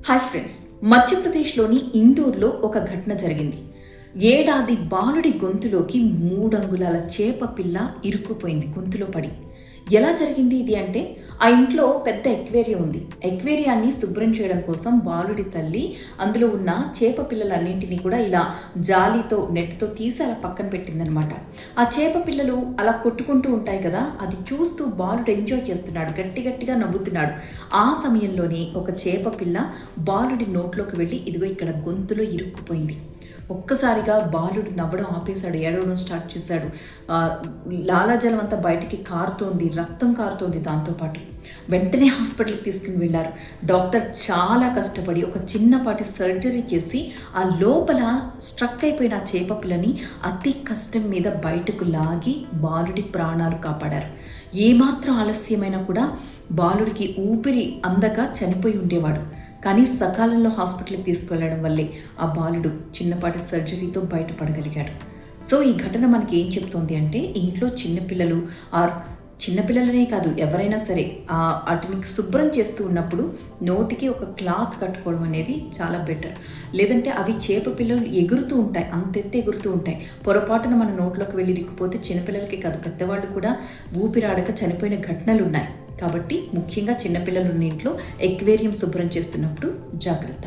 Hi friends, మధ్యప్రదేశ్లోని ఇండోర్లో ఒక ఘటన జరిగింది. ఏడాది బాలుడి గొంతులోకి 3 అంగుళాల చేప పిల్ల ఇరుక్కుపోయింది గొంతులో పడి. ఎలా జరిగింది ఇది అంటే, ఆ ఇంట్లో పెద్ద ఎక్వేరియం ఉంది. ఎక్వేరియాన్ని శుభ్రం చేయడం కోసం బాలుడి తల్లి అందులో ఉన్న చేప పిల్లలన్నింటినీ కూడా ఇలా జాలీతో నెట్తో తీసి అలా పక్కన పెట్టిందనమాట. ఆ చేప పిల్లలు అలా కొట్టుకుంటూ ఉంటాయి కదా, అది చూస్తూ బాలుడు ఎంజాయ్ చేస్తున్నాడు, గట్టి గట్టిగా నవ్వుతున్నాడు. ఆ సమయంలోనే ఒక చేప పిల్ల బాలుడి నోట్లోకి వెళ్ళి ఇదిగో ఇక్కడ గొంతులో ఇరుక్కుపోయింది. ఒక్కసారిగా బాలుడు నవ్వడం ఆపేశాడు, ఏడవడం స్టార్ట్ చేశాడు. లాలాజలం అంతా బయటికి కారుతోంది, రక్తం కారుతోంది. దాంతోపాటు వెంటనే హాస్పిటల్కి తీసుకుని వెళ్ళారు. డాక్టర్ చాలా కష్టపడి ఒక చిన్నపాటి సర్జరీ చేసి ఆ లోపల స్ట్రక్ అయిపోయిన ఆ చేప పిల్లని అతి కష్టం మీద బయటకు లాగి బాలుడి ప్రాణాలు కాపాడారు. ఏమాత్రం ఆలస్యమైనా కూడా బాలుడికి ఊపిరి అందక చనిపోయి ఉండేవాడు. కానీ సకాలంలో హాస్పిటల్కి తీసుకువెళ్ళడం వల్లే ఆ బాలుడు చిన్నపాటి సర్జరీతో బయటపడగలిగాడు. సో ఈ ఘటన మనకి ఏం చెప్తోంది అంటే, ఇంట్లో చిన్నపిల్లలు చిన్నపిల్లలనే కాదు, ఎవరైనా సరే వాటిని శుభ్రం చేస్తూ ఉన్నప్పుడు నోటికి ఒక క్లాత్ కట్టుకోవడం అనేది చాలా బెటర్. లేదంటే అవి చేప పిల్లలు ఎగురుతూ ఉంటాయి, అంతెత్తి ఎగురుతూ ఉంటాయి. పొరపాటున మన నోట్లోకి వెళ్ళి ఇరుక్కుపోతే చిన్నపిల్లలకి కాదు, పెద్దవాళ్ళు కూడా ఊపిరాడక చనిపోయిన ఘటనలు ఉన్నాయి. కాబట్టి ముఖ్యంగా చిన్నపిల్లలు ఉన్న ఇంట్లో ఎక్వేరియం శుభ్రం చేస్తున్నప్పుడు జాగ్రత్త.